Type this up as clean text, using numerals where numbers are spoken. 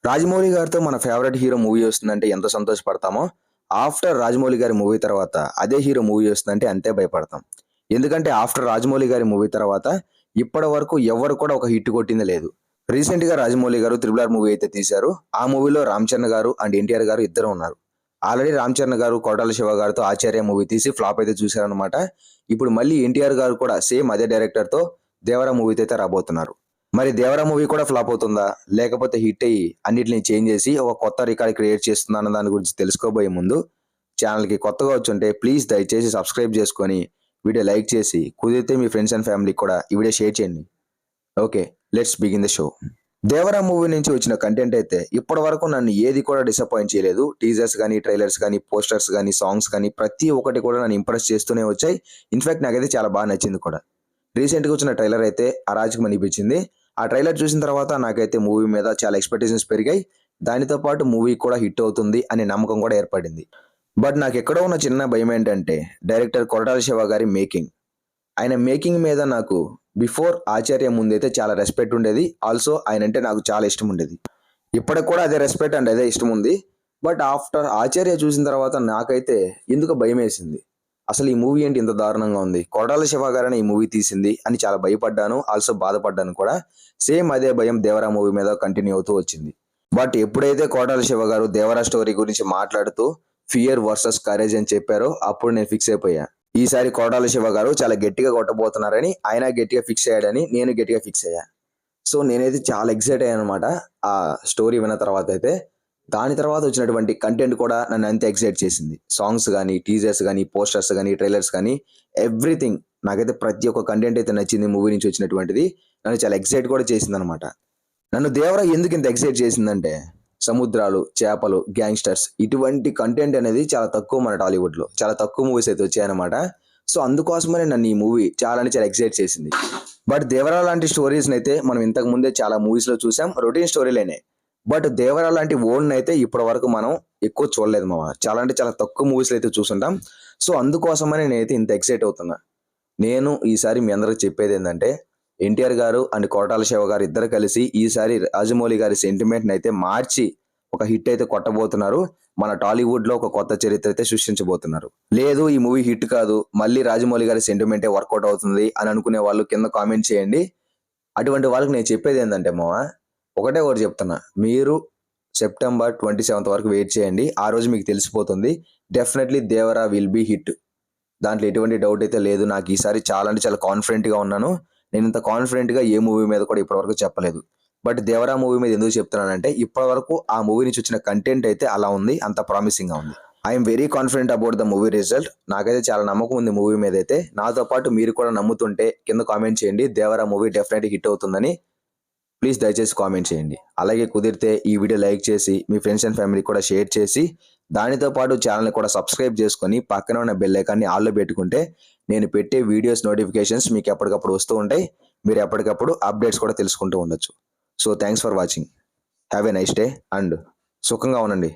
రాజమౌళి గారితో మన favourite hero movie వస్తుందంటే ఎంత సంతోషపడతామో, ఆఫ్టర్ రాజమౌళి గారి మూవీ తర్వాత అదే హీరో మూవీ వస్తుందంటే అంతే భయపడతాం. ఎందుకంటే ఆఫ్టర్ రాజమౌళి గారి మూవీ తర్వాత ఇప్పటి వరకు ఎవ్వరు కూడా ఒక హిట్ కొట్టింది లేదు. రీసెంట్‌గా రాజమౌళి గారు 'త్రిబుల్ ఆర్' మూవీ అయితే తీశారు. ఆ మూవీలో రామ్ చరణ్ గారు అండ్ ఎన్టీఆర్ గారు ఇద్దరు ఉన్నారు. ఆల్రెడీ రామ్ చరణ్ గారు కొరటాల శివ గారితో 'ఆచార్య' మూవీ తీసి ఫ్లాప్ అయితే చూశారనమాట. ఇప్పుడు మళ్ళీ ఎన్టీఆర్ గారు కూడా సేమ్ అదే డైరెక్టర్‌తో 'దేవర' మూవీతో అయితే రాబోతున్నారు. మరి 'దేవరా' మూవీ కూడా ఫ్లాప్ అవుతుందా? లేకపోతే హిట్ అయ్యి అన్నిటిని చేంజ్ చేసి ఒక కొత్త రికార్డ్ క్రియేట్ చేస్తుందా అన్న దాని గురించి తెలుసుకోబోయే ముందు ఛానల్‌కి కొత్తగా వచ్చుంటే ప్లీజ్ దయచేసి సబ్స్క్రైబ్ చేసుకొని వీడియో లైక్ చేసి కుదిరితే మీ ఫ్రెండ్స్ అండ్ ఫ్యామిలీకి కూడా ఈ వీడియో షేర్ చేయండి. Okay, let's begin the show. 'Devara' movie నుంచి వచ్చిన కంటెంట్ అయితే ఇప్పటి వరకు నన్ను ఏది కూడా డిసప్పాయింట్ చేయలేదు. టీజర్స్ గానీ, ట్రైలర్స్ గానీ, పోస్టర్స్ గానీ, సాంగ్స్ గానీ ప్రతి ఒక్కటి కూడా నన్ను ఇంప్రెస్ చేస్తూనే వచ్చాయి. ఇన్‌ఫాక్ట్ నాకైతే చాలా బాగా నచ్చింది కూడా. రీసెంట్‌గా వచ్చిన ట్రైలర్ అయితే అరాచకం అనిపించింది. ఆ ట్రైలర్ చూసిన తర్వాత నాకైతే మూవీ మీద చాలా ఎక్స్‌పెక్టేషన్స్ పెరిగాయి. దానితో పాటు మూవీ కూడా హిట్ అవుతుంది అనే నమ్మకం కూడా ఏర్పడింది. బట్ నాకెక్కడో ఉన్న చిన్న భయం ఏంటంటే డైరెక్టర్ కొరటాల శివ గారి మేకింగ్. ఆయన మేకింగ్ మీద నాకు బిఫోర్ 'ఆచార్య' ముందైతే చాలా రెస్పెక్ట్ ఉండేది. ఆల్సో ఆయనంటే నాకు చాలా ఇష్టం ఉండేది. ఇప్పటికి కూడా అదే రెస్పెక్ట్ అండ్ అదే ఇష్టం ఉంది. బట్ ఆఫ్టర్ 'ఆచార్య' చూసిన తర్వాత నాకైతే ఎందుకో భయమేసింది. అసలు ఈ మూవీ ఏంటి ఇంత దారుణంగా ఉంది? కొరటాల శివ గారనే ఈ మూవీ తీసింది అని చాలా భయపడ్డాను. ఆల్సో బాధపడ్డాను కూడా. సేమ్ అదే భయం 'దేవరా' మూవీ మీద కంటిన్యూ అవుతూ వచ్చింది. బట్ ఎప్పుడైతే కొరటాల శివ గారు 'దేవరా' స్టోరీ గురించి మాట్లాడుతూ ఫియర్ వర్సెస్ కరేజ్ అని చెప్పారో అప్పుడు నేను ఫిక్స్ అయిపోయా. ఈసారి కొరటాల శివ గారు చాలా గట్టిగా కొట్టబోతున్నారని, ఆయన గట్టిగా ఫిక్స్ అయ్యాడని నేను గట్టిగా ఫిక్స్ అయ్యా. సో నేనైతే చాలా ఎక్సైట్ అయ్యాను అనమాట ఆ స్టోరీ విన్న తర్వాత అయితే. దాని తర్వాత వచ్చినటువంటి కంటెంట్ కూడా నన్ను అంతే ఎక్సైట్ చేసింది. సాంగ్స్ గానీ, టీజర్స్ గానీ, పోస్టర్స్ గానీ, ట్రైలర్స్ గానీ ఎవ్రీథింగ్ నాకైతే ప్రతి ఒక్క కంటెంట్ అయితే నచ్చింది మూవీ నుంచి వచ్చినటువంటిది. నన్ను చాలా ఎక్సైట్ కూడా చేసిందనమాట. నన్ను 'దేవరా' ఎందుకు ఇంత ఎక్సైట్ చేసిందంటే సముద్రాలు, చేపలు, గ్యాంగ్‌స్టర్స్ ఇటువంటి కంటెంట్ అనేది చాలా తక్కువ మన టాలీవుడ్‌లో. చాలా తక్కువ మూవీస్ అయితే వచ్చాయన్నమాట. సో అందుకోసమనే నన్ను ఈ మూవీ చాలా అంటే చాలా ఎక్సైట్ చేసింది. బట్ 'దేవరా' లాంటి స్టోరీస్‌నైతే మనం ఇంతకు ముందే చాలా మూవీస్‌లో చూసాం. రొటీన్ స్టోరీలేనే. బట్ 'దేవరా' లాంటి ఓన్‌నైతే ఇప్పటి వరకు మనం ఎక్కువ చూడలేదు మామ. చాలా అంటే చాలా తక్కువ మూవీస్‌లో అయితే చూసుంటాం. సో అందుకోసమనే నేనైతే ఇంత ఎక్సైట్ అవుతున్నా. నేను ఈసారి మీ అందరికి చెప్పేదేందంటే ఎన్టీఆర్ గారు అండ్ కొరటాల శివ గారు ఇద్దరు కలిసి ఈసారి రాజమౌళి గారి సెంటిమెంట్‌ని అయితే మార్చి ఒక హిట్ అయితే కొట్టబోతున్నారు. మన టాలీవుడ్‌లో ఒక కొత్త చరిత్ర అయితే సృష్టించబోతున్నారు. లేదు ఈ మూవీ హిట్ కాదు, మళ్ళీ రాజమౌళి గారి సెంటిమెంటే వర్కౌట్ అవుతుంది అని అనుకునే వాళ్ళు కింద కామెంట్ చేయండి. అటువంటి వాళ్ళకి నేను చెప్పేదేందంటే మామ, ఒకటే ఒకటి చెప్తున్నా. మీరు సెప్టెంబర్ 27th వరకు వెయిట్ చేయండి. ఆ రోజు మీకు తెలిసిపోతుంది. Definitely 'Devara' will be hit. దాంట్లో ఎటువంటి డౌట్ అయితే లేదు. నాకు ఈసారి చాలా అంటే చాలా కాన్ఫిడెంట్‌గా ఉన్నాను. నేను ఇంత కాన్ఫిడెంట్‌గా ఏ మూవీ మీద కూడా ఇప్పటివరకు చెప్పలేదు. బట్ 'దేవరా' మూవీ మీద ఎందుకు చెప్తున్నానంటే ఇప్పటివరకు ఆ మూవీ నుంచి వచ్చిన కంటెంట్ అయితే అలా ఉంది. అంత ప్రామిసింగ్‌గా ఉంది. I am very confident about the movie result. నాకైతే చాలా నమ్మకం ఉంది మూవీ మీదైతే. నాతో పాటు మీరు కూడా నమ్ముతుంటే కింద కామెంట్ చేయండి. 'దేవరా' మూవీ డెఫినెట్‌లీ హిట్ అవుతుందని. ప్లీజ్ దయచేసి కామెంట్ చేయండి. అలాగే కుదిరితే ఈ వీడియో లైక్ చేసి మీ ఫ్రెండ్స్ అండ్ ఫ్యామిలీకి కూడా షేర్ చేసి దానితో పాటు ఛానల్‌ని కూడా సబ్స్క్రైబ్ చేసుకొని పక్కన ఉన్న బెల్ ఐకాన్‌ని ఆల్‌లో పెట్టుకుంటే నేను పెట్టే వీడియోస్ నోటిఫికేషన్స్ మీకు ఎప్పటికప్పుడు వస్తూ ఉంటాయి. మీరు ఎప్పటికప్పుడు అప్డేట్స్ కూడా తెలుసుకుంటూ ఉండొచ్చు. So thanks for watching. Have a nice day and సుఖంగా ఉండండి.